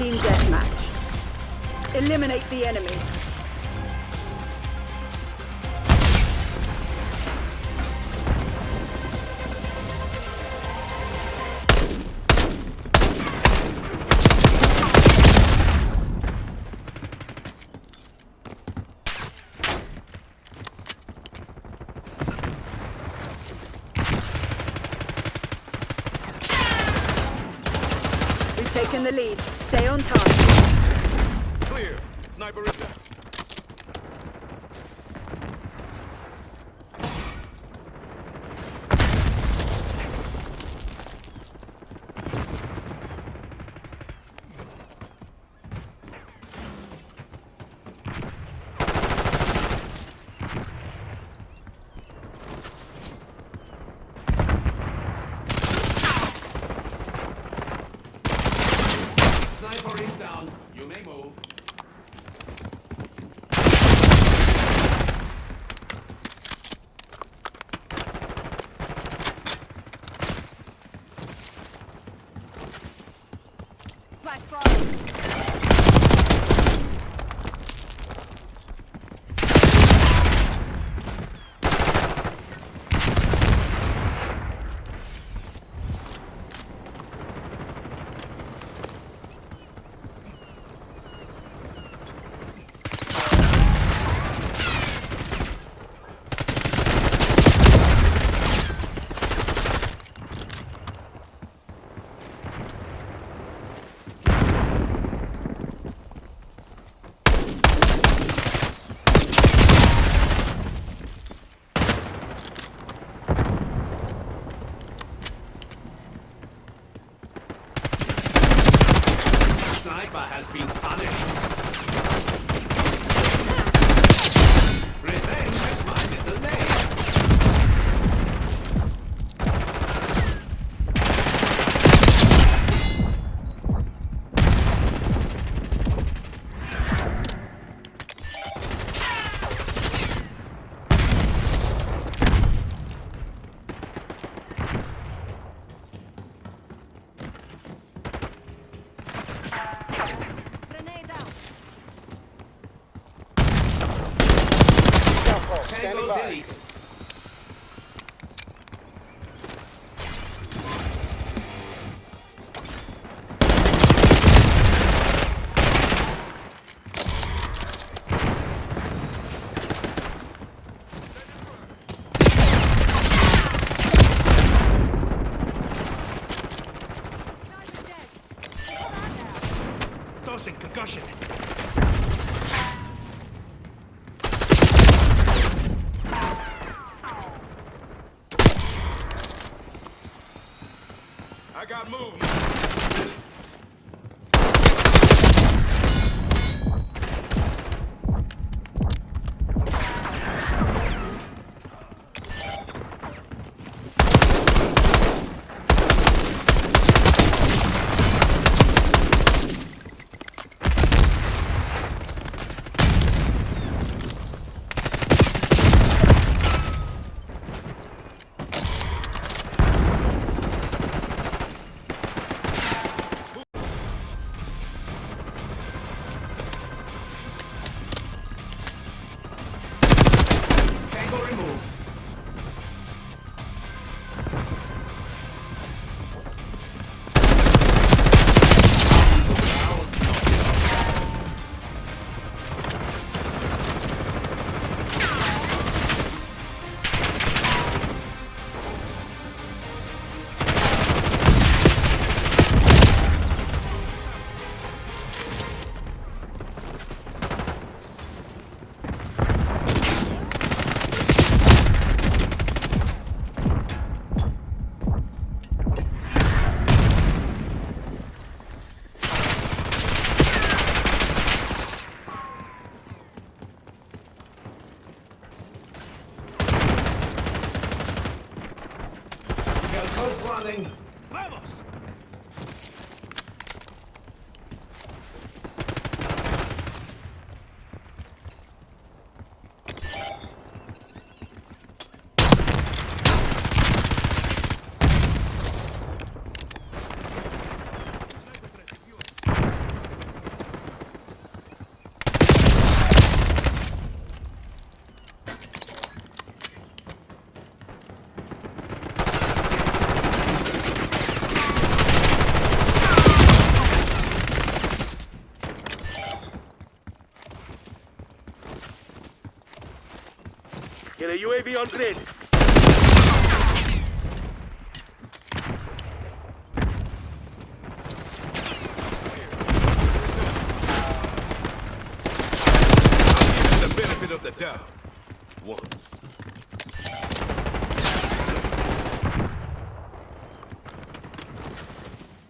Team deathmatch. Eliminate the enemy. We've taken the lead. Stay on target. Clear. Sniper is down. Sniper is down. You may move. Flash fire. Sniper has been punished. Revenge has minded the lane. Grenade out. Tango deleted. Charger dead. Come on now. Tossing concussion. I got movement. a UAV on grid. The benefit of the doubt. Once.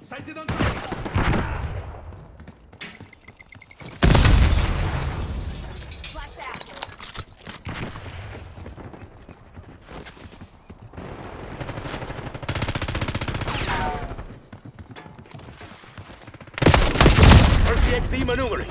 Sighted on target. Flash out. RCXD maneuvering.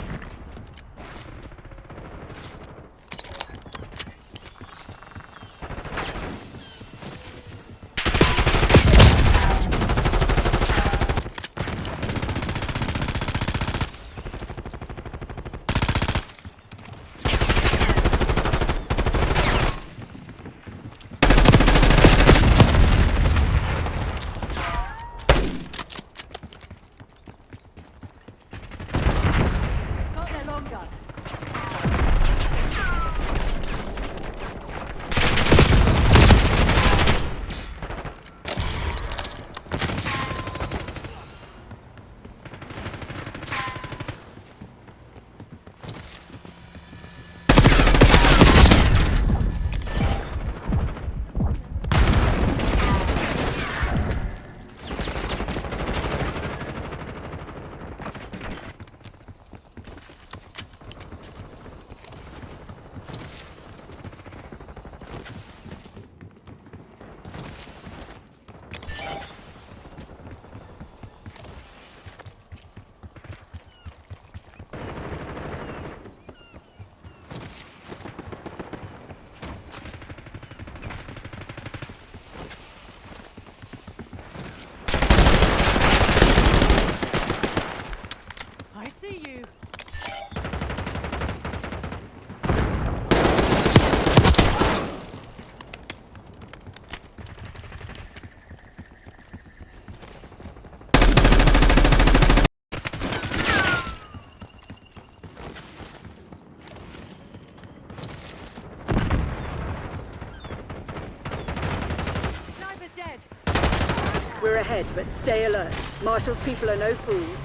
Got their long gun. I see you. Sniper's dead. We're ahead, but stay alert. Marshall's people are no fools.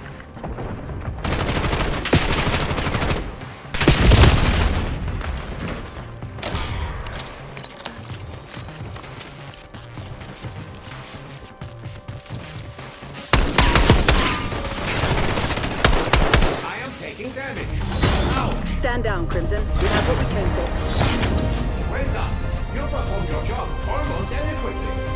I am taking damage. Ouch! Stand down, Crimson. We have what we came for. Well done. You performed your job almost adequately.